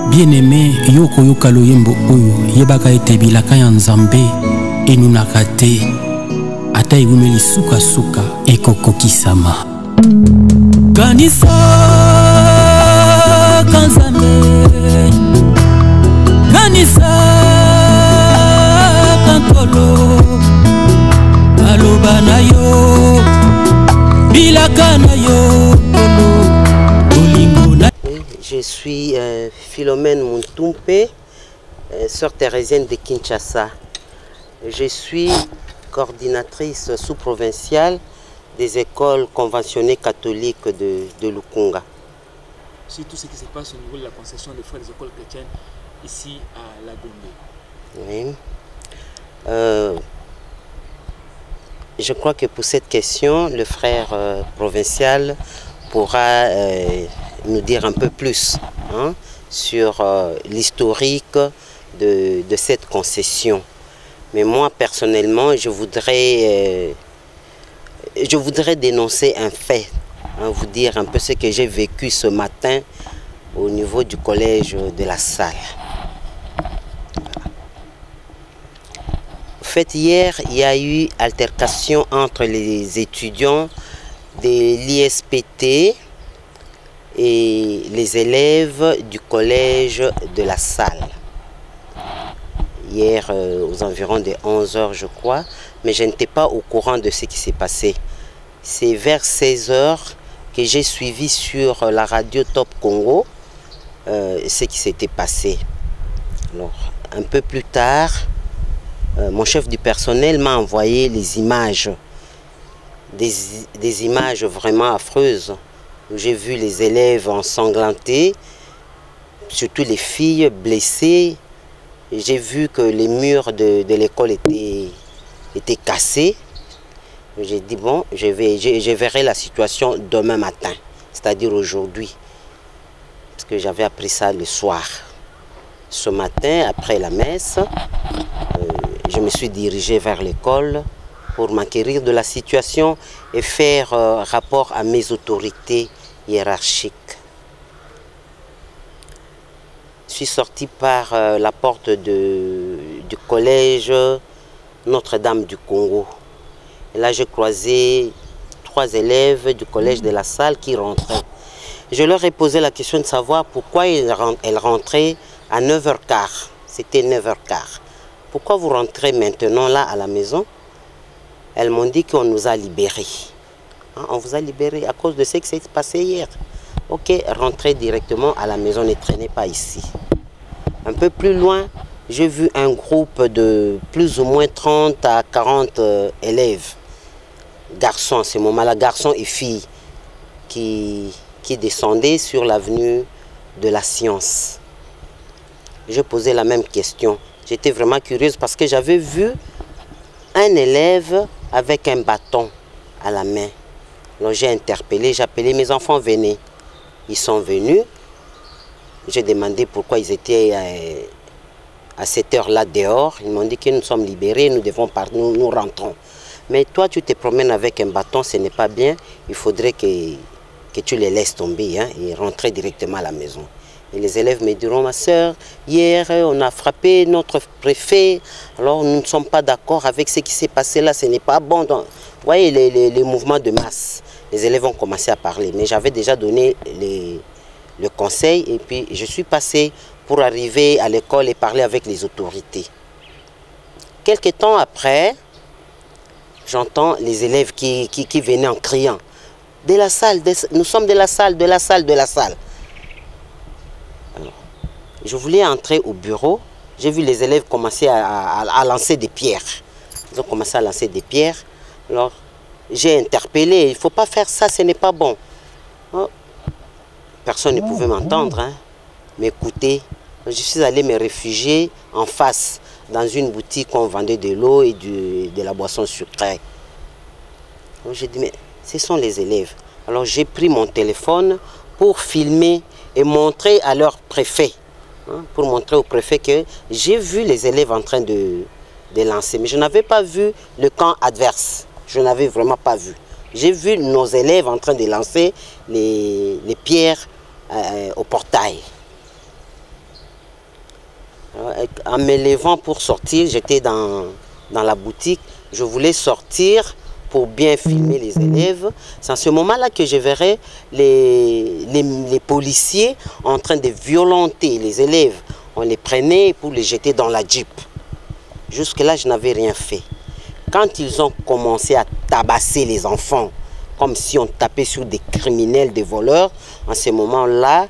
Bien-aimé, yoko yoka loyembo oyo yebaka ete bilaka ya nzambe enunaka te ata ewumeli suka ekokokisama. Kanisa kanzambe, kanisa kankolo, aloba na yo bilaka na yo olingo na. Je suis Philomène Muntumpe, sœur thérésienne de Kinshasa. Je suis coordinatrice sous-provinciale des écoles conventionnées catholiques de Lukunga. Sur tout ce qui se passe au niveau de la concession des frères des écoles chrétiennes ici à la Gombe. Oui. Je crois que pour cette question, le frère provincial pourra nous dire un peu plus sur l'historique de cette concession. Mais moi, personnellement, je voudrais dénoncer un fait, vous dire un peu ce que j'ai vécu ce matin au niveau du collège de la Salle. En fait, hier, il y a eu altercation entre les étudiants de l'ISPT et les élèves du collège de la Salle. Hier, aux environs de 11 h, je crois, mais je n'étais pas au courant de ce qui s'est passé. C'est vers 16 h que j'ai suivi sur la radio Top Congo ce qui s'était passé. Alors, un peu plus tard, mon chef du personnel m'a envoyé les images, des images vraiment affreuses. J'ai vu les élèves ensanglantés, surtout les filles blessées. J'ai vu que les murs de l'école étaient cassés. J'ai dit, bon, je verrai la situation demain matin, c'est-à-dire aujourd'hui. Parce que j'avais appris ça le soir. Ce matin, après la messe, je me suis dirigé vers l'école pour m'acquérir de la situation et faire rapport à mes autorités hiérarchiques. Je suis sorti par la porte du collège Notre-Dame du Congo. Et là, j'ai croisé 3 élèves du collège de la Salle qui rentraient. Je leur ai posé la question de savoir pourquoi elles rentraient à 9 h 15. C'était 9 h 15. Pourquoi vous rentrez maintenant là à la maison? Elles m'ont dit qu'on nous a libérés. On vous a libérés à cause de ce qui s'est passé hier. Ok, rentrez directement à la maison, ne traînez pas ici. Un peu plus loin, j'ai vu un groupe de plus ou moins 30 à 40 élèves, garçons à ce moment-là, garçons et filles, qui descendaient sur l'avenue de la Science. J'ai posé la même question. J'étais vraiment curieuse parce que j'avais vu un élève avec un bâton à la main. Alors j'ai interpellé, j'ai appelé mes enfants, venez. Ils sont venus. J'ai demandé pourquoi ils étaient à cette heure-là dehors. Ils m'ont dit que nous sommes libérés, nous devons partir, nous rentrons. Mais toi, tu te promènes avec un bâton, ce n'est pas bien. Il faudrait que tu les laisses tomber et rentrer directement à la maison. Et les élèves me diront, ma soeur, hier, on a frappé notre préfet. Alors, nous ne sommes pas d'accord avec ce qui s'est passé là. Ce n'est pas bon. Donc, vous voyez, les mouvements de masse. Les élèves ont commencé à parler. Mais j'avais déjà donné le conseil. Et puis, je suis passé pour arriver à l'école et parler avec les autorités. Quelques temps après, j'entends les élèves qui venaient en criant. De la salle, nous sommes de la salle, de la salle, de la salle. Alors, je voulais entrer au bureau. J'ai vu les élèves commencer à lancer des pierres. Ils ont commencé à lancer des pierres. Alors, j'ai interpellé. Il ne faut pas faire ça, ce n'est pas bon. Oh. Personne ne pouvait m'entendre, m'écouter. Je suis allé me réfugier en face, dans une boutique où on vendait de l'eau et de la boisson sucrée. J'ai dit, mais ce sont les élèves. Alors j'ai pris mon téléphone pour filmer et montrer à leur préfet. Pour montrer au préfet que j'ai vu les élèves en train de lancer. Mais je n'avais pas vu le camp adverse. Je n'avais vraiment pas vu. J'ai vu nos élèves en train de lancer les pierres au portail. En me levant pour sortir, j'étais dans la boutique. Je voulais sortir pour bien filmer les élèves. C'est à ce moment-là que je verrai les policiers en train de violenter les élèves. On les prenait pour les jeter dans la Jeep. Jusque-là, je n'avais rien fait. Quand ils ont commencé à tabasser les enfants, comme si on tapait sur des criminels, des voleurs, en ce moment-là,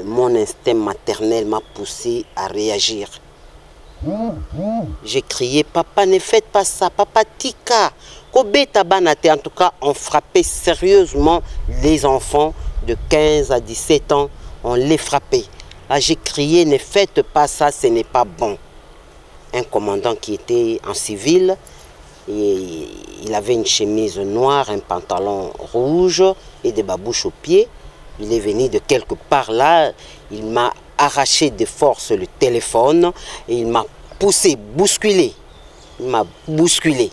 mon instinct maternel m'a poussé à réagir. J'ai crié, papa, ne faites pas ça, papa Tika. Kobeta Banate, en tout cas, on frappait sérieusement les enfants de 15 à 17 ans. On les frappait. Là, j'ai crié, ne faites pas ça, ce n'est pas bon. Un commandant qui était en civil, et il avait une chemise noire, un pantalon rouge et des babouches aux pieds. Il est venu de quelque part là, il m'a arraché de force le téléphone et il m'a poussé, bousculé. Il m'a bousculé.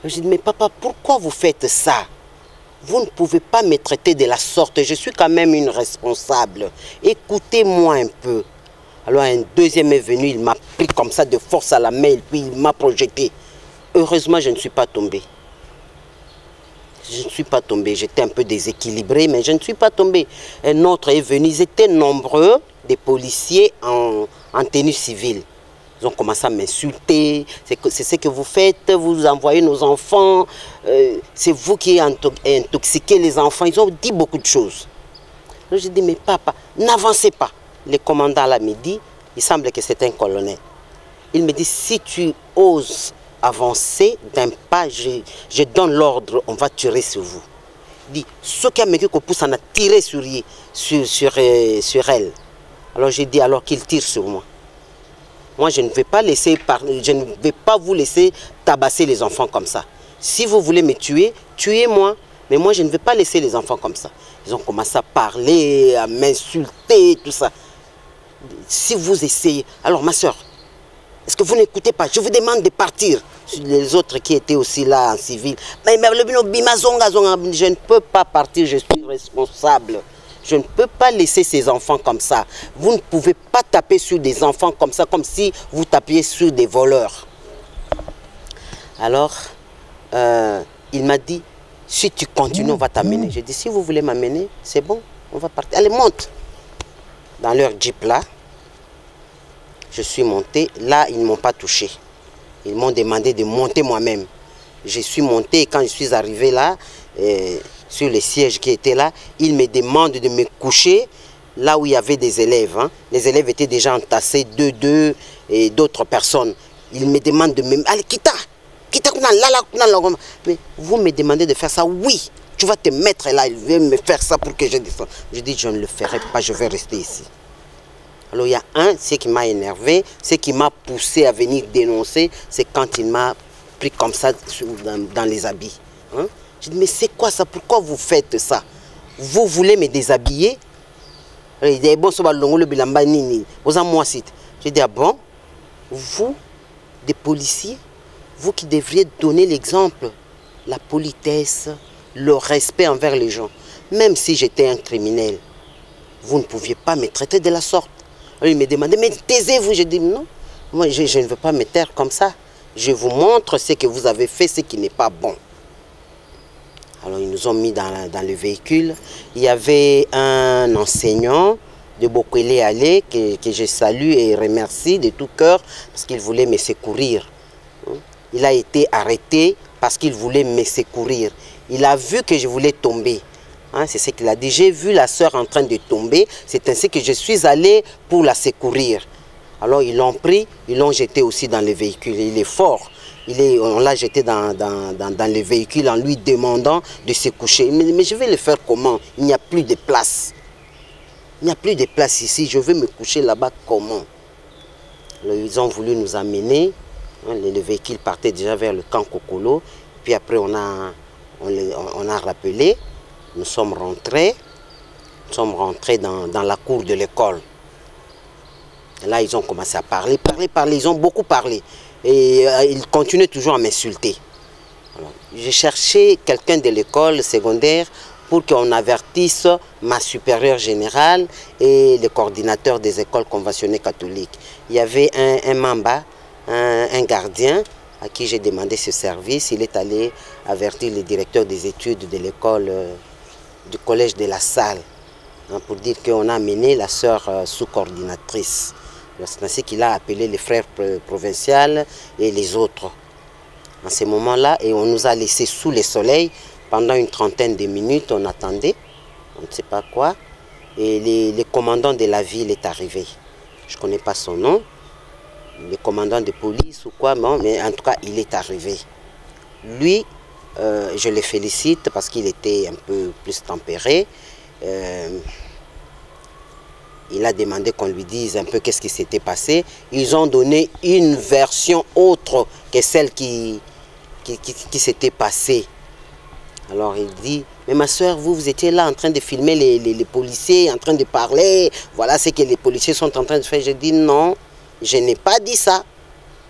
J'ai dit, mais papa, pourquoi vous faites ça? Vous ne pouvez pas me traiter de la sorte, je suis quand même une responsable. Écoutez-moi un peu. Alors un deuxième est venu, il m'a pris comme ça de force à la main et puis il m'a projeté. Heureusement, je ne suis pas tombé. Je ne suis pas tombé, j'étais un peu déséquilibré, mais je ne suis pas tombé. Un autre est venu, ils étaient nombreux, des policiers en tenue civile. Ils ont commencé à m'insulter, c'est ce que vous faites, vous envoyez nos enfants, c'est vous qui intoxiquez les enfants. Ils ont dit beaucoup de choses. Alors j'ai dit, mais papa, n'avancez pas. Le commandant là me dit, il semble que c'est un colonel. Il me dit, si tu oses avancer d'un pas, je donne l'ordre, on va tirer sur vous. Il dit, ce qui a mis qu'on pousse, on a tiré sur elle. Alors j'ai dit, alors qu'il tire sur moi. Moi, je ne vais pas je ne vais pas vous laisser tabasser les enfants comme ça. Si vous voulez me tuer, tuez-moi. Mais moi, je ne vais pas laisser les enfants comme ça. Ils ont commencé à parler, à m'insulter, tout ça. Si vous essayez... Alors, ma soeur, est-ce que vous n'écoutez pas? Je vous demande de partir. Les autres qui étaient aussi là en civil. Mais je ne peux pas partir, je suis responsable. Je ne peux pas laisser ces enfants comme ça. Vous ne pouvez pas taper sur des enfants comme ça, comme si vous tapiez sur des voleurs. Alors, il m'a dit, si tu continues, on va t'amener. J'ai dit, si vous voulez m'amener, c'est bon, on va partir. Allez, monte. Dans leur Jeep là, je suis monté. Là, ils ne m'ont pas touché. Ils m'ont demandé de monter moi-même. Je suis monté et quand je suis arrivé là, sur les sièges qui étaient là, ils me demandent de me coucher là où il y avait des élèves. Hein. Les élèves étaient déjà entassés, deux et d'autres personnes. Ils me demandent de me... Allez, quitte. Mais vous me demandez de faire ça? Oui, tu vas te mettre là, il veut me faire ça pour que je descende. Je dis, je ne le ferai pas, je vais rester ici. Alors il y a ce qui m'a énervé, ce qui m'a poussé à venir dénoncer, c'est quand il m'a pris comme ça dans les habits. Hein? Je dis, mais c'est quoi ça? Pourquoi vous faites ça? Vous voulez me déshabiller? Il dit, bon, je dis, ah bon? Vous, des policiers, vous qui devriez donner l'exemple, la politesse, le respect envers les gens. Même si j'étais un criminel, vous ne pouviez pas me traiter de la sorte. Alors, il me demandait, mais taisez-vous. Je dis, non, moi je ne veux pas me taire comme ça. Je vous montre ce que vous avez fait, ce qui n'est pas bon. Alors ils nous ont mis dans le véhicule. Il y avait un enseignant de Bokwele Ale que je salue et remercie de tout cœur parce qu'il voulait me secourir. Il a été arrêté parce qu'il voulait me secourir. Il a vu que je voulais tomber. Hein, c'est ce qu'il a dit. J'ai vu la sœur en train de tomber. C'est ainsi que je suis allé pour la secourir. Alors ils l'ont pris, ils l'ont jeté aussi dans le véhicule. Il est fort. On l'a jeté dans le véhicule en lui demandant de se coucher. Mais je vais le faire comment? Il n'y a plus de place. Il n'y a plus de place ici. Je vais me coucher là-bas comment? Alors, ils ont voulu nous amener. Le véhicule partait déjà vers le camp Kokolo. Puis après, on a rappelé. Nous sommes rentrés dans la cour de l'école. Là, ils ont commencé à parler. Ils ont beaucoup parlé. Et ils continuaient toujours à m'insulter. Alors, j'ai cherché quelqu'un de l'école secondaire pour qu'on avertisse ma supérieure générale et le coordinateur des écoles conventionnées catholiques. Il y avait un Mamba, un gardien, à qui j'ai demandé ce service. Il est allé avertir le directeur des études de l'école du collège de la Salle, hein, pour dire qu'on a amené la sœur sous-coordinatrice. C'est ainsi qu'il a appelé les frères provinciaux et les autres. En ce moment-là, et on nous a laissés sous le soleil pendant une trentaine de minutes. On attendait, on ne sait pas quoi. Et le commandant de la ville est arrivé. Je ne connais pas son nom, le commandant de police ou quoi, mais en tout cas, il est arrivé. Lui, je le félicite parce qu'il était un peu plus tempéré. Il a demandé qu'on lui dise un peu qu'est-ce qui s'était passé. Ils ont donné une version autre que celle qui s'était passée. Alors il dit, mais ma soeur, vous étiez là en train de filmer les policiers, en train de parler. Voilà ce que les policiers sont en train de faire. Je dis non, je n'ai pas dit ça.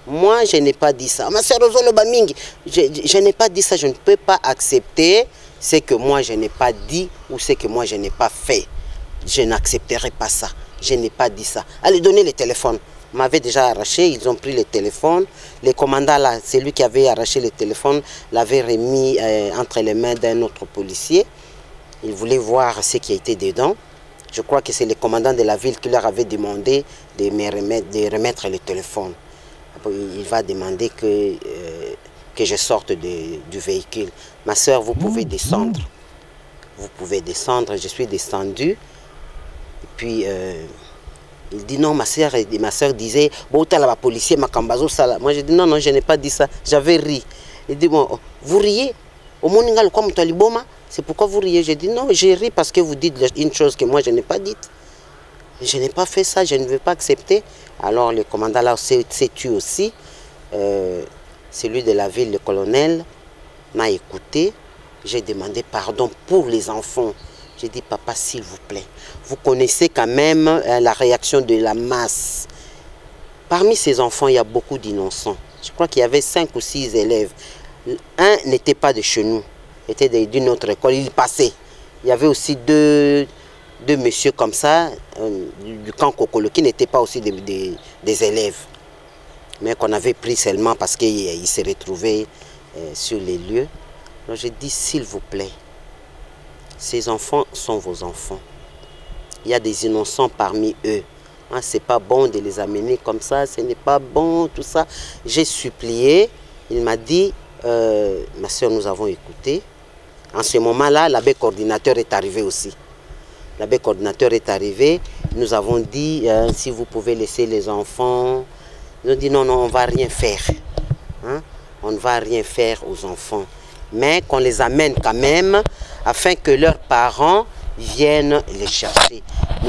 Moi, je n'ai pas dit ça. Ma soeur Rosolo Baming, je n'ai pas dit ça. Je ne peux pas accepter ce que moi je n'ai pas dit ou ce que moi je n'ai pas fait. Je n'accepterai pas ça. Je n'ai pas dit ça. Allez, donnez le téléphone. M'avait déjà arraché, ils ont pris le téléphone. Le commandant là, c'est lui qui avait arraché le téléphone, l'avait remis entre les mains d'un autre policier. Il voulait voir ce qui était dedans. Je crois que c'est le commandant de la ville qui leur avait demandé de remettre le téléphone. Il va demander que je sorte du véhicule. Ma soeur, vous pouvez descendre. Vous pouvez descendre. Je suis descendu. Et puis, il dit non, ma soeur disait, bon, tu as la policier, ma cambazo, ça. Moi, j'ai dit non, je n'ai pas dit ça. J'avais ri. Il dit, bon, vous riez au Moningal, comme tu as l'iboma, c'est pourquoi vous riez. J'ai dit non, j'ai ri parce que vous dites une chose que moi, je n'ai pas dite. Je n'ai pas fait ça, je ne veux pas accepter. Alors, le commandant là s'est tué aussi. Celui de la ville, le colonel, m'a écouté. J'ai demandé pardon pour les enfants. J'ai dit, papa, s'il vous plaît, vous connaissez quand même la réaction de la masse. Parmi ces enfants, il y a beaucoup d'innocents. Je crois qu'il y avait 5 ou 6 élèves. Un n'était pas de chez nous, était d'une autre école, il passait. Il y avait aussi deux messieurs comme ça, du camp Kokolo, qui n'étaient pas aussi des élèves, mais qu'on avait pris seulement parce qu'ils se retrouvaient sur les lieux. Alors j'ai dit, s'il vous plaît, ces enfants sont vos enfants. Il y a des innocents parmi eux. Hein, c'est pas bon de les amener comme ça, ce n'est pas bon, tout ça. J'ai supplié, il m'a dit, ma soeur, nous avons écouté. En ce moment-là, l'abbé coordinateur est arrivé aussi. L'abbé coordinateur est arrivé, nous avons dit, si vous pouvez laisser les enfants, ils ont dit non, on ne va rien faire. Hein? On ne va rien faire aux enfants. Mais qu'on les amène quand même, afin que leurs parents viennent les chercher.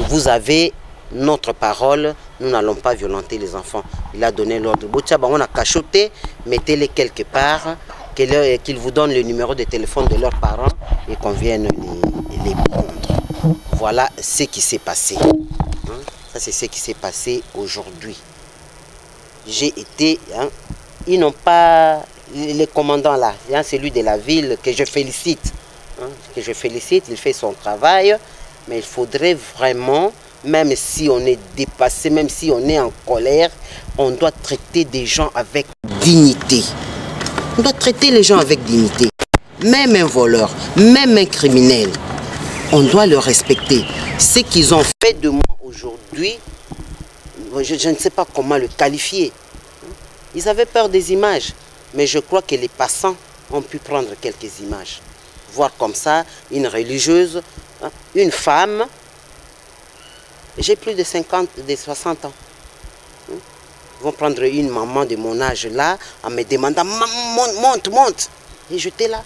Vous avez notre parole, nous n'allons pas violenter les enfants. Il a donné l'ordre. On a cachoté, mettez-les quelque part, qu'ils vous donnent le numéro de téléphone de leurs parents et qu'on vienne les prendre. Voilà ce qui s'est passé. Hein? Ça, c'est ce qui s'est passé aujourd'hui. J'ai été... Hein, ils n'ont pas... Les commandants là, hein, celui de la ville que je félicite. Hein, il fait son travail. Mais il faudrait vraiment, même si on est dépassé, même si on est en colère, on doit traiter des gens avec dignité. On doit traiter les gens avec dignité. Même un voleur, même un criminel, on doit le respecter. Ce qu'ils ont fait de moi aujourd'hui, je ne sais pas comment le qualifier. Ils avaient peur des images, mais je crois que les passants ont pu prendre quelques images. Voir comme ça, une religieuse, hein, une femme. J'ai plus de 60 ans. Ils vont prendre une maman de mon âge là, en me demandant, monte. Et j'étais là,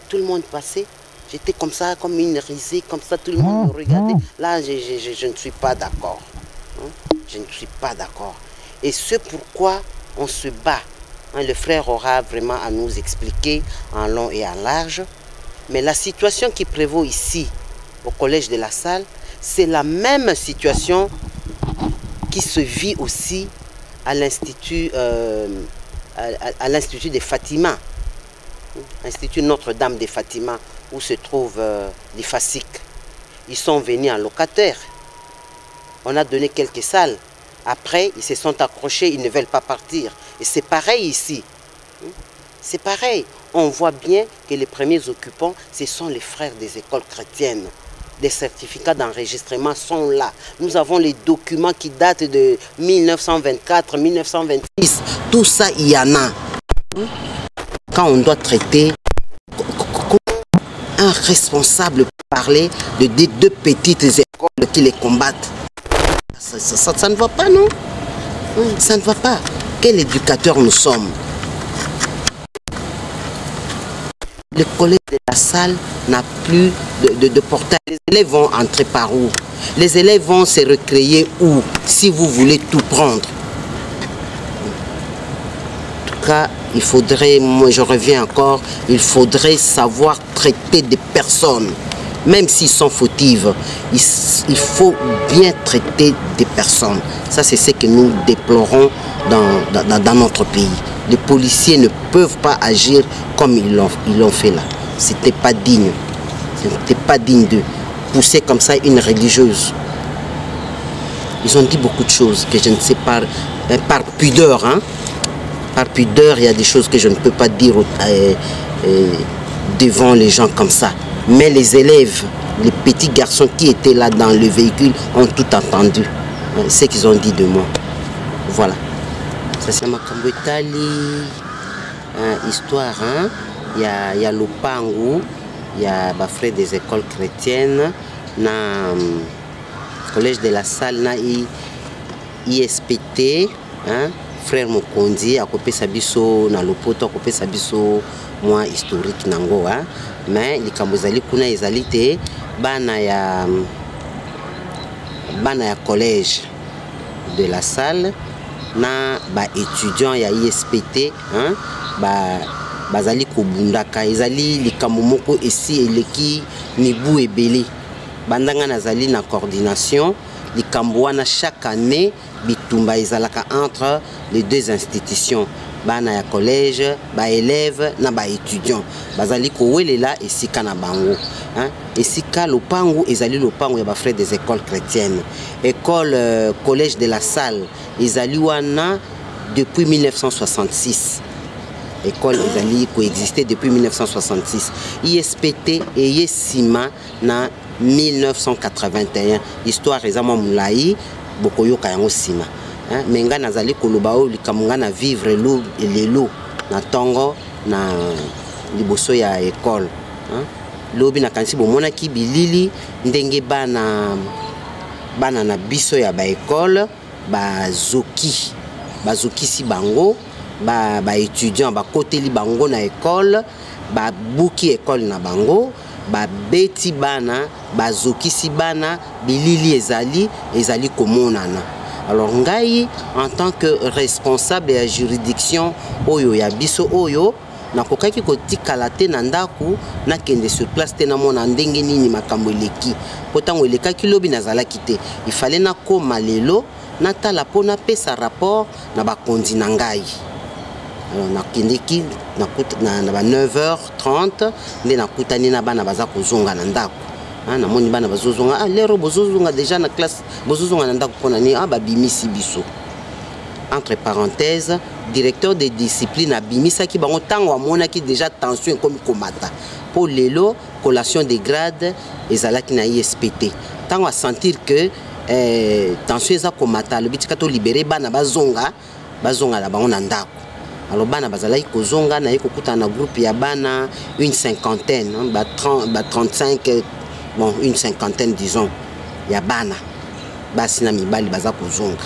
tout le monde passait. J'étais comme ça, comme une risée, comme ça, tout le monde me regardait. Là, je ne suis pas d'accord. Hein? Je ne suis pas d'accord. Et c'est pourquoi on se bat. Hein? Le frère aura vraiment à nous expliquer en long et en large. Mais la situation qui prévaut ici, au collège de la Salle, c'est la même situation qui se vit aussi à l'Institut de Fatima. Institut Notre-Dame de Fatima, où se trouvent les FASIC. Ils sont venus en locataire. On a donné quelques salles. Après, ils se sont accrochés, ils ne veulent pas partir. Et c'est pareil ici. C'est pareil. On voit bien que les premiers occupants, ce sont les frères des écoles chrétiennes. Les certificats d'enregistrement sont là. Nous avons les documents qui datent de 1924, 1926. Tout ça, il y en a. Quand on doit traiter, un responsable parler de deux petites écoles qui les combattent. Ça ne va pas, non? Ça ne va pas. Quel éducateur nous sommes? Le collège de la salle n'a plus de portail. Les élèves vont entrer par où? Les élèves vont se recréer où? Si vous voulez tout prendre. En tout cas, il faudrait, moi je reviens encore, il faudrait savoir traiter des personnes. Même s'ils sont fautives, il faut bien traiter des personnes. Ça, c'est ce que nous déplorons dans notre pays. Les policiers ne peuvent pas agir comme ils l'ont fait là. C'était pas digne. C'était pas digne de pousser comme ça une religieuse. Ils ont dit beaucoup de choses que je ne sais pas, par pudeur. Hein? Par pudeur, il y a des choses que je ne peux pas dire devant les gens comme ça. Mais les élèves, les petits garçons qui étaient là dans le véhicule ont tout entendu. Ce qu'ils ont dit de moi. Voilà. Ça c'est Makambo Itali. Histoire, hein? Il y a Lopangu, il y a les frères des écoles chrétiennes, na collège de la salle, na ISPT, hein? Frère Mokondi, à côté Sabiso, na Lopoto, à côté Sabiso, moi historique nango, hein? Mais les Kambozali kuna ezalité, bana ya collège de la salle. Na ba étudiant ya ISPT hein bazali kobundaka ezali likambo moko esi eleki mibu ebele bandanga nazali na coordination likambo wana chaque année bitumba ezalaka entre les deux institutions bana ya collège ba élèves na ba étudiant bazali kowelela esika na bango hein esika lopango ezali lopango ya ba frères des écoles chrétiennes école collège de la salle ezali wana depuis 1966 école ezali coexisté depuis 1966 ISPT et Yesima na 1981 histoire ezama mulai bokoyoka yango sima mais nga nazali koloba o likamunga na vivre lelo na tongo na liboso ya école lobi na kanisi bomona ki bilili ndenge bana na biso ya ba école bazoki si bango ba étudiant ba koteli bango na école ba buki école na bango ba beti bana bazoki si bana bilili ezali komonana. Alors ngai en tant que responsable de la juridiction oyo ya biso oyo nakokaki kotikala te na ndaku nakende sur place te na mona ndenge nini makambo eleki potango elekaki lobi nazalaki te il fallait nakoma lelo natala pona pesa rapport na bakondi na ngai. Alors nakendeki na ba 9h30 nde nakutani na bana baza kozonga na ndaku na moni bana bazozonga lero bozozonga déjà na classe bozozonga na ndaku pona ni babimisi biso. Entre parenthèses, directeur des disciplines abimisa ki bango tango amonaki déjà tension comme komata pour lelo collation des grades ezalaki na ISPT tango a sentir que tension eza komata le bitika to libérer bana bazonga la bango na ndako. Alors bana bazalaki kozonga na ekokuta na groupe ya bana une cinquantaine ba 35 bon une cinquantaine disons ya bana basi na mibali baza kozonga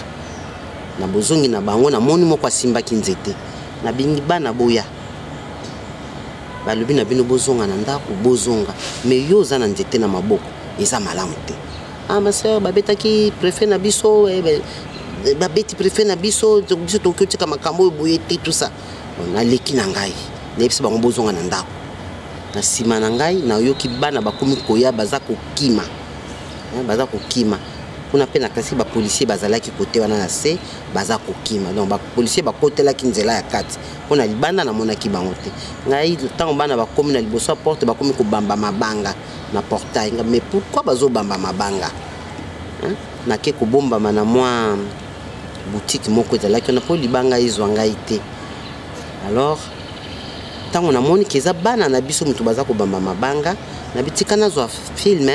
na bozongi na bango na moni moko asimba kinzete na bingi bana boya balobi na bino bozonga na ndako bozonga mais yo za na nzete na maboko eza malamu te. Ma sœur babetaki préfet na biso babeti préfet na biso tokotika makambo boye te tout ça on a leki na ngai nebisi bango bozonga na ndako na sima na ngai na yoki bana bakomi koya baza kokima kuna pe na kasi ba policier bazala ki côté wana na se baza kokima donc ba policier ba côté la ki nzela ya kati pona libanda na mona ki bango te ngai tango bana ba komi na liboso porte ba komi ko bamba mabanga na portail mais pourquoi bazo bamba mabanga na ke ko bomba mana moi boutique moko ezala ki na po libanga izwanga ite alors tango na moni keza bana na biso mutu baza ko bamba mabanga na bitika na zo film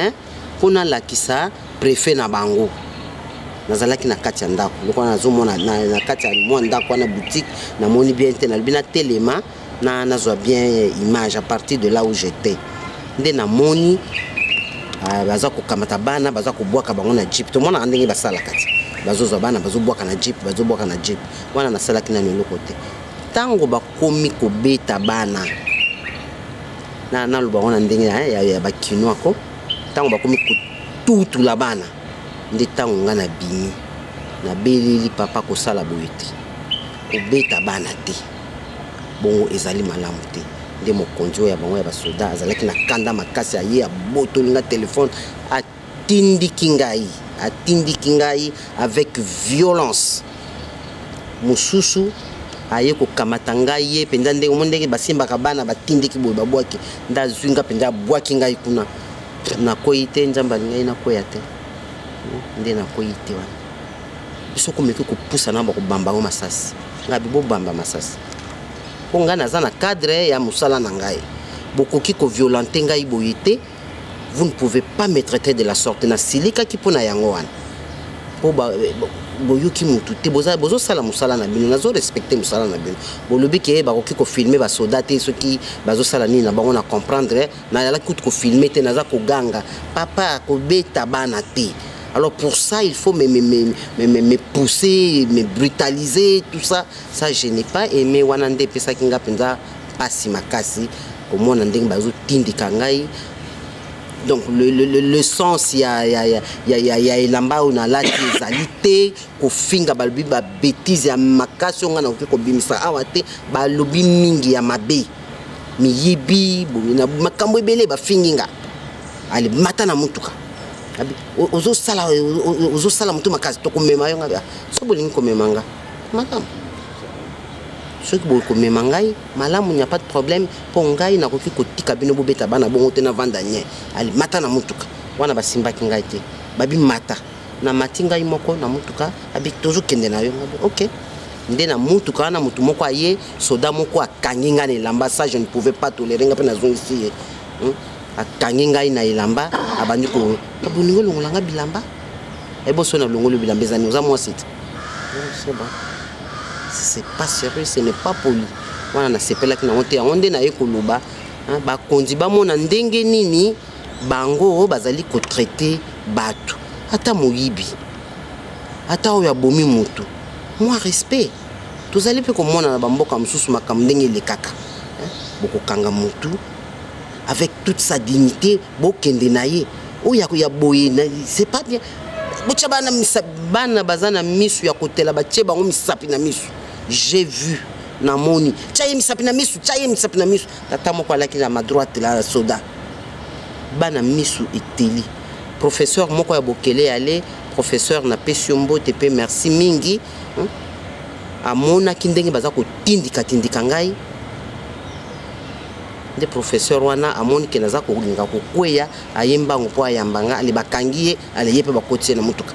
kuna la kisa préfet na bango nazalaki na kati ya ndako loko nazomona na kati ya mwa ndako na boutique na moni bien te na bina telema na nazwa bien image à partir de là où j'étais nde na moni baza ko kamata bana baza ko bwaka bango na jeep to mona ndenge basala kati bazozwa bana bazobwaka na jeep bazobwaka na jeep wana nasalaki na loko te tango bakomi kobeta bana na lobango na ndenge ya bakinois ko tango bakomi tutu la bana nde tango nga na bini na beleli papa ko sala boyete ko beta bana te bongo ezali malamu te nde mokonzi ya bango ya basoda azalaki na kanda makasi aye abotoli nga telefone atindiki ngai avec violence mususu aye ko kamata ngai ye penza ndenge mondenge basimbaka bana batindiki boye babwaki ndazwinga penza bwaki ngai kuna na koite nzamba ngai na koya te nde na koite wana biso komeki kopusa na bako bamba ngo masasi ngabi bo bamba masasi ko nga naza na cadre ya musala na ngai bokoki ko violenter ngai boyete vous ne pouvez pas me traiter de la sorte na silika ki pona yango wana po boyoki mutu te bozo sala musala na bino nazo respecter musala na bino bolobi ke bakoki ko filmer ba soda te soki bazo sala nini na bango na comprendre na yala kutu ko filmer te naza ko ganga papa ko beta bana te alors pour ça il faut me pousser me brutaliser tout ça je n'ai pas aimé wana nde pesa kinga penza pasi makasi komona ndenge bazo tindika ngai. Donc le sens ya elamba on a la tizalité ko finga balbi ba bêtise ya makasi on na ko bimisa awate ba lobi mingi ya mabe miyibi na makambo ebele ba finginga ali mata na mutuka abi ozo sala mutu makasi to ko mema yonga so bolingi ko memanga madame ceux qui beaucoup memangai malamu n'y a pas de problème pongai na koki kotika bino bobeta bana bongo te na vandanye ali mata na mutuka wana basimba kingai te babi mata na matinga imoko na mutuka abi toujours kende na yo OK nde na mutuka na mutu moko aye soda moko akanginga na elamba ça je ne pouvais pas tolérer nga pe na zone ici akanginga na elamba abandi ko aboningo longolanga bilamba eboso na longolo bilamba ezani oza moi c'est bon. C'est pas sérieux, ce n'est pas poli. Wana na sepela ki na monte ya onde na ekoloba ba kondi ba mona ndenge nini bango bazali ko traiter batu ata moyibi ata oya bomi mutu moi respect tozali pe ko mona na bamboka mususu makam ndenge le kaka boko kanga mutu avec toute sa dignité bokende na ye oya ko ya boye c'est pas bien bocha bana misabana bazana misu ya kotela bache bango misapi na misu. J'ai vu na moni chaye misapi na misu tata moko alaki na ma droite la soda bana misu eteli professeur moko ya bokele ale professeur na pesiombo te pe merci mingi amona kindenge baza ko tindika ngai de professeur wana amoni ke naza ko linga ko kweya ayemba ngo ayambanga ali bakangiye ali yepe bakotie na mutuka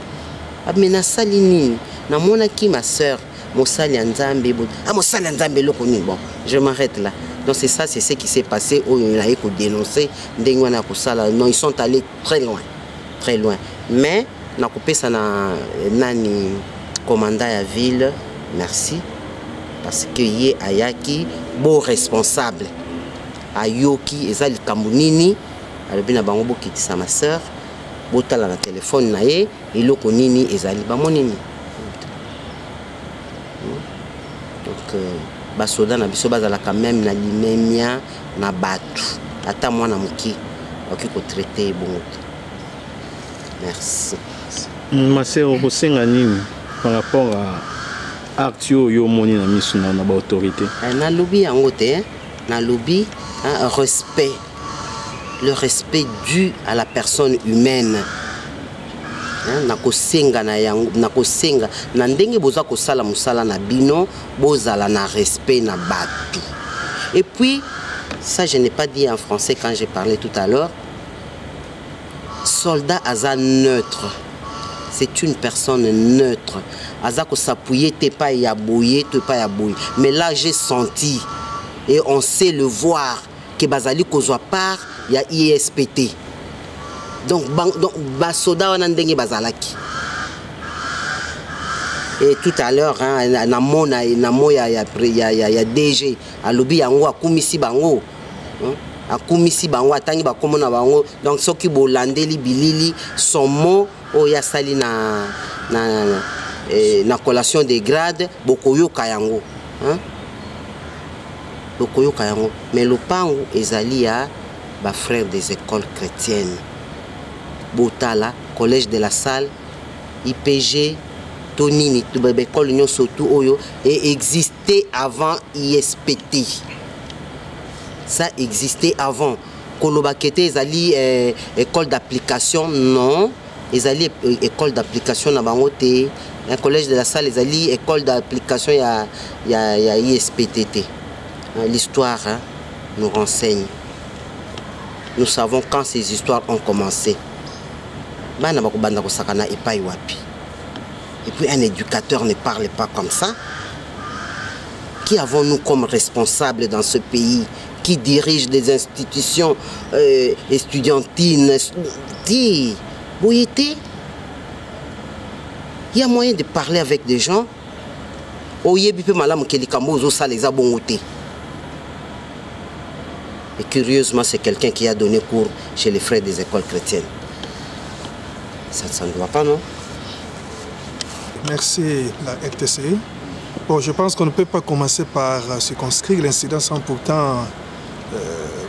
amena sali nini na mona ki ma sœur Mosali Nzambe Mosali Nzambe lokoni bon je m'arrête là donc c'est ça c'est ce qui s'est passé où il a été dénoncé ndengwana ko sala non ils sont allés très loin mais na coupé ça na nani commandant ya ville merci parce que yé ayaki beau responsable ayoki ezali kambunini alobi na bango bokitisa ma sœur botala na téléphone na ye eloko nini ezali bamonini. Donc basoda na biso bazala quand même na limemia na batu ata mwana muki oki ko traiter bon. Merci. Ma sœur osenga nini par rapport à actio yo moni na misu na ba autorité na lobby yango te na lobby respect le respect dû à la personne humaine nakosenga na yango nakosenga na ndenge boza kosala musala na bino bozala na respect na batu. Et puis ça je n'ai pas dit en français quand j'ai parlé tout à l'heure. Soldat aza neutre. C'est une personne neutre. Aza ko s'appuyer te pas ya boyer te pas ya boyer. Mais là j'ai senti et on sait le voir que bazali kozwa part ya ISPT. Donc basoda wana ndenge bazalaki. Et tout à l'heure na moya ya DG alobi yango akumisi bango. Akumisi bango atangi bakomona bango. Donc soki bolandeli bilili son mot oya sali na collation des grades bokoyoka yango. Bokoyoka yango. Mais le pango ezali ya ba frères des écoles chrétiennes. Botala, collège de la Salle, IPG, Tonini, l'école Union surtout Oyo, et existait avant ISPT. Ça existait avant. Kolobakete, ezali école d'application, non. Ezali école d'application na bangote. Un collège de la Salle, ezali école d'application ya ISPTT. L'histoire nous renseigne. Nous savons quand ces histoires ont commencé. Et puis un éducateur ne parle pas comme ça. Qui avons-nous comme responsable dans ce pays? Qui dirige des institutions estudiantines? Il y a moyen de parler avec des gens. Et curieusement, c'est quelqu'un qui a donné cours chez les frères des écoles chrétiennes. Ça ne doit pas, non? Merci, la RTC. Bon, je pense qu'on ne peut pas commencer par circonscrire l'incident sans pourtant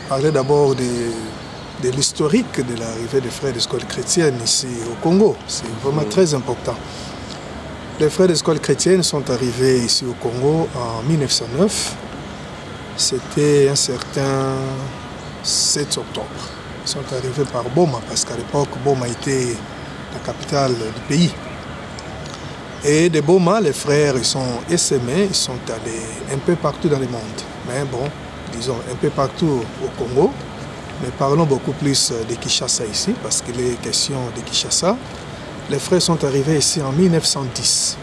parler d'abord de l'historique de l'arrivée des frères des écoles chrétiennes ici au Congo. C'est vraiment très important. Les frères des écoles chrétiennes sont arrivés ici au Congo en 1909. C'était un certain 7 octobre. Ils sont arrivés par Boma, parce qu'à l'époque, Boma était la capitale du pays. Et de Boma, les frères, ils sont essaimés, ils sont allés un peu partout dans le monde. Mais bon, disons un peu partout au Congo. Mais parlons beaucoup plus de Kinshasa ici, parce qu'il est question de Kinshasa. Les frères sont arrivés ici en 1910.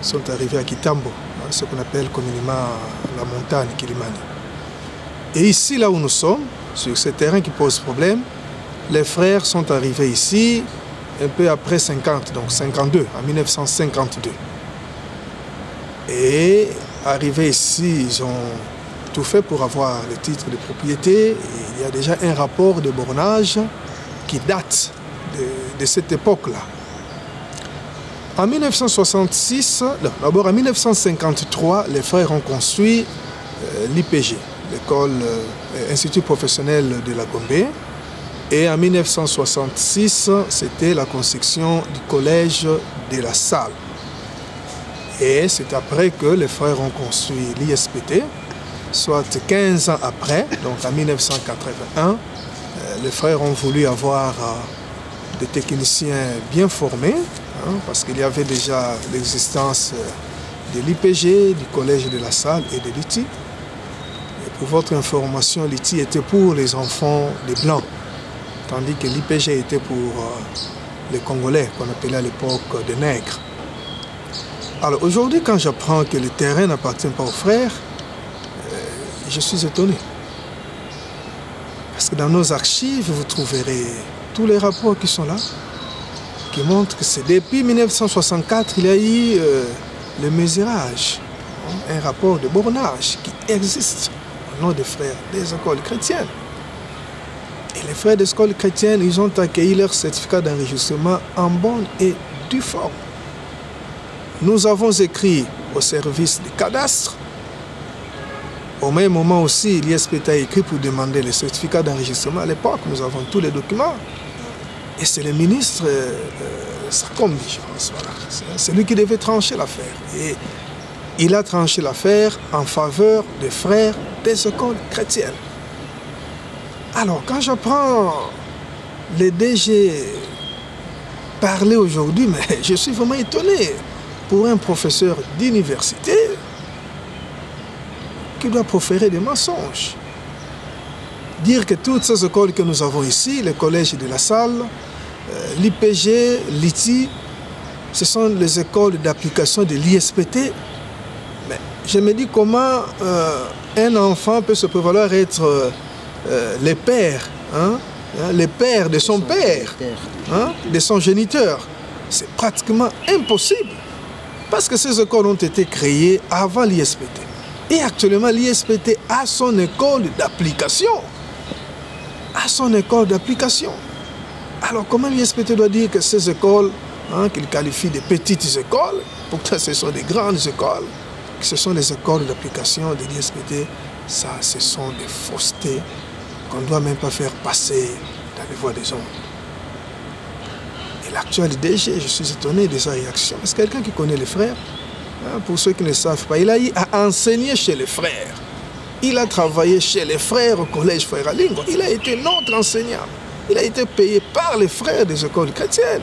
Ils sont arrivés à Kitambo, ce qu'on appelle communément la montagne Kilimani. Et ici, là où nous sommes, sur ce terrain qui pose problème, les frères sont arrivés ici un peu après 50, donc 52, en 1952. Et arrivés ici, ils ont tout fait pour avoir le titre de propriété. Et il y a déjà un rapport de bornage qui date de cette époque-là. En 1966, d'abord en 1953, les frères ont construit l'IPG, l'école Institut professionnel de la Gombe. Et en 1966, c'était la construction du collège de la Salle. Et c'est après que les frères ont construit l'ISPT, soit 15 ans après, donc en 1981, les frères ont voulu avoir des techniciens bien formés, parce qu'il y avait déjà l'existence de l'IPG, du collège de la Salle et de l'ITI. Et pour votre information, l'ITI était pour les enfants des Blancs, tandis que l'IPG était pour les Congolais, qu'on appelait à l'époque des nègres. Alors aujourd'hui, quand j'apprends que le terrain n'appartient pas aux frères, je suis étonné. Parce que dans nos archives, vous trouverez tous les rapports qui sont là, qui montrent que c'est depuis 1964 qu'il y a eu le mesurage, un rapport de bornage qui existe au nom des frères des écoles chrétiennes. Et les frères des écoles chrétiennes, ils ont accueilli leur certificat d'enregistrement en bonne et due forme. Nous avons écrit au service du cadastre. Au même moment aussi, l'ISPT a écrit pour demander le certificat d'enregistrement. À l'époque, nous avons tous les documents. Et c'est le ministre Sakombi, je pense. Voilà. C'est lui qui devait trancher l'affaire. Et il a tranché l'affaire en faveur des frères des écoles chrétiennes. Alors, quand j'apprends les DG parler aujourd'hui, mais je suis vraiment étonné pour un professeur d'université qui doit proférer des mensonges. Dire que toutes ces écoles que nous avons ici, le collège de la Salle, l'IPG, l'ITI, ce sont les écoles d'application de l'ISPT. Mais je me dis comment un enfant peut se prévaloir être le père, le père de son père, de son géniteur. C'est pratiquement impossible. Parce que ces écoles ont été créées avant l'ISPT. Et actuellement, l'ISPT a son école d'application. A son école d'application. Alors comment l'ISPT doit dire que ces écoles, qu'il qualifie de petites écoles, pourtant ce sont des grandes écoles, que ce sont les écoles d'application de l'ISPT, ça ce sont des faussetés qu'on ne doit même pas faire passer dans les voies des hommes. Et l'actuel DG, je suis étonné de sa réaction. Parce que quelqu'un qui connaît les frères, pour ceux qui ne savent pas, il a eu à enseigner chez les frères. Il a travaillé chez les frères au collège Frère Alingo. Il a été notre enseignant. Il a été payé par les frères des écoles chrétiennes.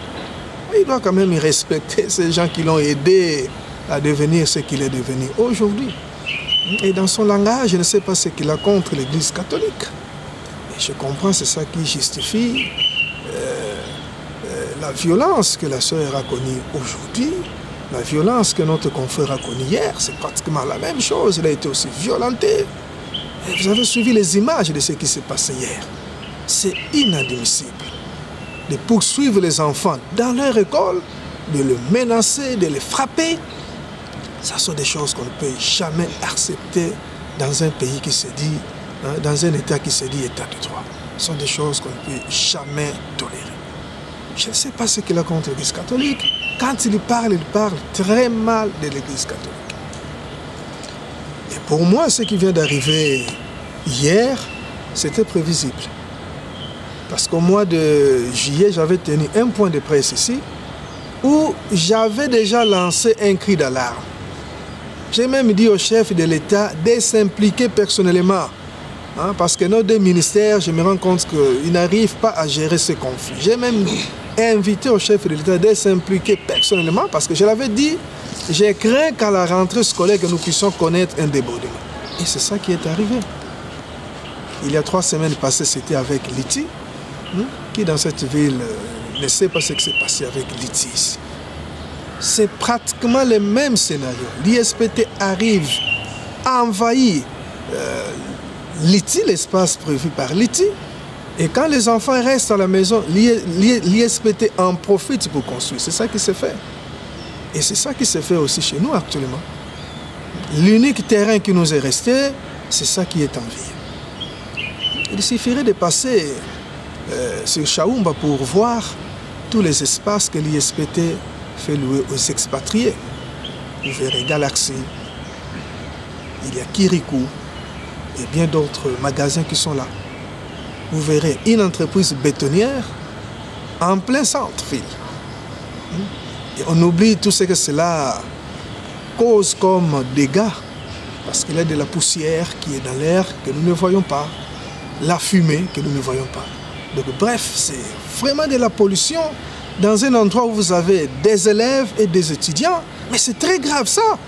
Il doit quand même respecter ces gens qui l'ont aidé à devenir ce qu'il est devenu aujourd'hui. Et dans son langage, je ne sais pas ce qu'il a contre l'Église catholique. Et je comprends, c'est ça qui justifie la violence que la sœur a connue aujourd'hui, la violence que notre confrère a connue hier, c'est pratiquement la même chose. Il a été aussi violenté. Et vous avez suivi les images de ce qui s'est passé hier. C'est inadmissible de poursuivre les enfants dans leur école, de les menacer, de les frapper. Ça sont des choses qu'on ne peut jamais accepter dans un pays qui se dit, dans un État qui se dit État de droit. Ce sont des choses qu'on ne peut jamais tolérer. Je ne sais pas ce qu'il a contre l'Église catholique. Quand il parle très mal de l'Église catholique. Et pour moi, ce qui vient d'arriver hier, c'était prévisible. Parce qu'au mois de juillet, j'avais tenu un point de presse ici où j'avais déjà lancé un cri d'alarme. J'ai même dit au chef de l'État de s'impliquer personnellement. Parce que nos deux ministères, je me rends compte qu'ils n'arrivent pas à gérer ce conflit. J'ai même invité au chef de l'État de s'impliquer personnellement parce que je l'avais dit, j'ai craint qu'à la rentrée scolaire que nous puissions connaître un débordement. Et c'est ça qui est arrivé. Il y a 3 semaines passées, c'était avec l'ITI, qui dans cette ville ne sait pas ce qui s'est passé avec l'ITI ici. C'est pratiquement le même scénario. L'ISPT arrive à envahir l'ITI, l'espace prévu par l'ITI, et quand les enfants restent à la maison, l'ISPT en profite pour construire. C'est ça qui se fait. Et c'est ça qui se fait aussi chez nous actuellement. L'unique terrain qui nous est resté, c'est ça qui est en vie. Il suffirait de passer sur Chaoumba pour voir tous les espaces que l'ISPT fait louer aux expatriés. Vous verrez Galaxy, il y a Kirikou et bien d'autres magasins qui sont là. Vous verrez une entreprise bétonnière en plein centre-ville. Et on oublie tout ce que cela cause comme dégâts, parce qu'il y a de la poussière qui est dans l'air que nous ne voyons pas, la fumée que nous ne voyons pas. Donc bref, c'est vraiment de la pollution dans un endroit où vous avez des élèves et des étudiants. Mais c'est très grave ça,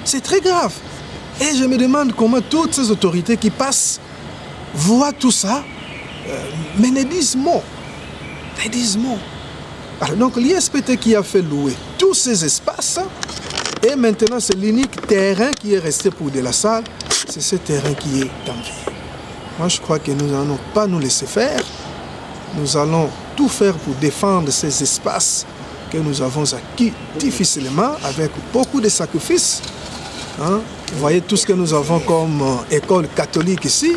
c'est très grave. Et je me demande comment toutes ces autorités qui passent voient tout ça, mais ne disent mot. Ne disent mot. Alors donc l'ISPT qui a fait louer tous ces espaces, et maintenant c'est l'unique terrain qui est resté pour de la salle, c'est ce terrain qui est en vie. Moi je crois que nous n'allons pas nous laisser faire. Nous allons tout faire pour défendre ces espaces que nous avons acquis difficilement, avec beaucoup de sacrifices. Vous voyez tout ce que nous avons comme école catholique ici.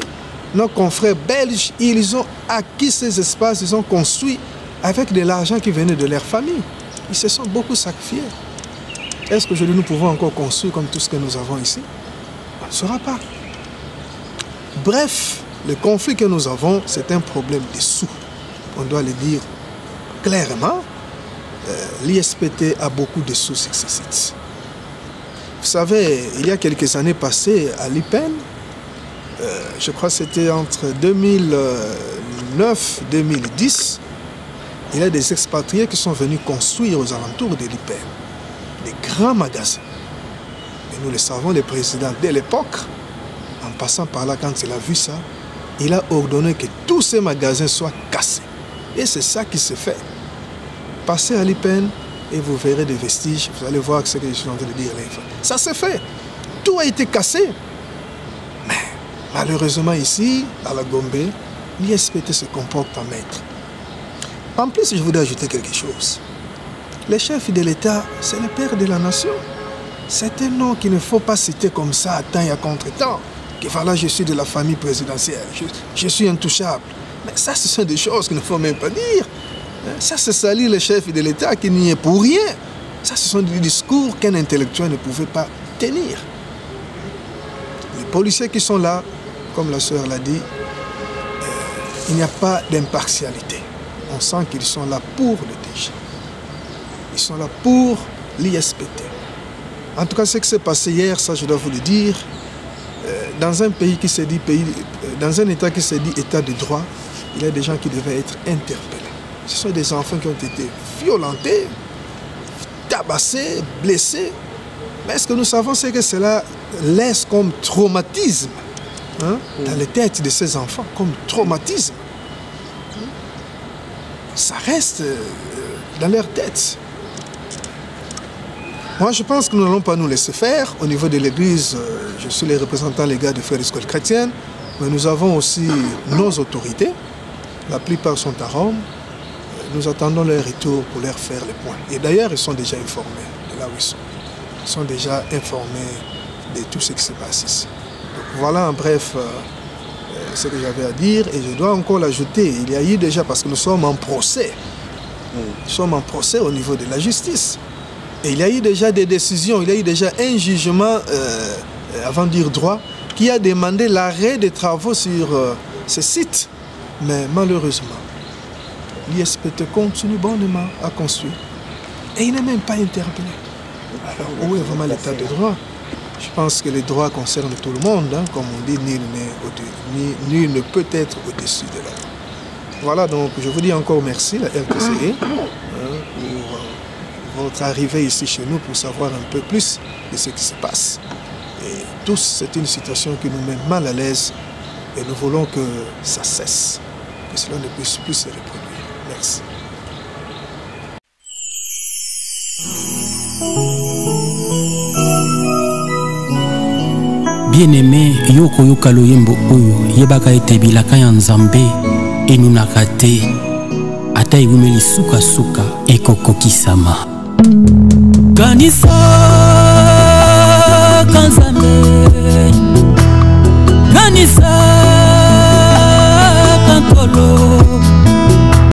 Nos confrères belges, ils ont acquis ces espaces, ils ont construit avec de l'argent qui venait de leur famille. Ils se sont beaucoup sacrifiés. Est-ce qu'aujourd'hui nous pouvons encore construire comme tout ce que nous avons ici? On ne saura pas. Bref, le conflit que nous avons, c'est un problème de sous. On doit le dire clairement. L'ISPT a beaucoup de sous sur ce site. Vous savez, il y a quelques années passées à l'IPEN, je crois que c'était entre 2009 et 2010, il y a des expatriés qui sont venus construire aux alentours de l'IPEN des grands magasins. Et nous le savons, le président, dès l'époque, en passant par là, quand il a vu ça, il a ordonné que tous ces magasins soient cassés. Et c'est ça qui se fait. Passez à l'IPEN et vous verrez des vestiges. Vous allez voir ce que je suis en train de dire. Ça se fait. Tout a été cassé. Mais malheureusement ici, à la Gombe, l'ISPT se comporte en maître. En plus, je voudrais ajouter quelque chose. Le chef de l'État, c'est le père de la nation. C'est un nom qu'il ne faut pas citer comme ça à temps et à contre-temps. Que voilà, je suis de la famille présidentielle, je suis intouchable. Mais ça, ce sont des choses qu'il ne faut même pas dire. Ça, c'est salir le chef de l'État qui n'y est pour rien. Ça, ce sont des discours qu'un intellectuel ne pouvait pas tenir. Les policiers qui sont là, comme la sœur l'a dit, il n'y a pas d'impartialité. On sent qu'ils sont là pour le DG. Ils sont là pour l'ISPT. En tout cas, ce qui s'est passé hier, ça je dois vous le dire, dans un pays qui se dit dans un État qui se dit État de droit, il y a des gens qui devaient être interpellés. Ce sont des enfants qui ont été violentés, tabassés, blessés. Mais ce que nous savons, c'est que cela laisse comme traumatisme dans les têtes de ces enfants, comme traumatisme. Ça reste dans leur tête. Moi, je pense que nous n'allons pas nous laisser faire. Au niveau de l'Église, je suis le représentant légal de Frères d'École chrétienne, mais nous avons aussi nos autorités. La plupart sont à Rome. Nous attendons leur retour pour leur faire le point. Et d'ailleurs, ils sont déjà informés de là où ils sont. Ils sont déjà informés de tout ce qui se passe ici. Donc, voilà en bref ce que j'avais à dire. Et je dois encore l'ajouter. Il y a eu déjà, parce que nous sommes en procès. Nous sommes en procès au niveau de la justice. Et il y a eu déjà des décisions, il y a eu déjà un jugement, avant de dire droit, qui a demandé l'arrêt des travaux sur ce site. Mais malheureusement, l'ISPT continue bonnement à construire. Et il n'est même pas interpellé. Alors où est vraiment l'état de droit? Je pense que les droits concernent tout le monde. Hein. Comme on dit, nul ne peut être au-dessus de la loi. Voilà, donc je vous dis encore merci, la RTCE, pour votre arrivée ici chez nous pour savoir un peu plus de ce qui se passe. Et tous, c'est une situation qui nous met mal à l'aise et nous voulons que ça cesse, que cela ne puisse plus se reproduire. Merci. Bien-aimé, yoko yoka loyembo oyo yebaka ete bilaka ya Nzambe enunaka te ata ewumeli suka ekokokisama. Kanisa kanzambe, kanisa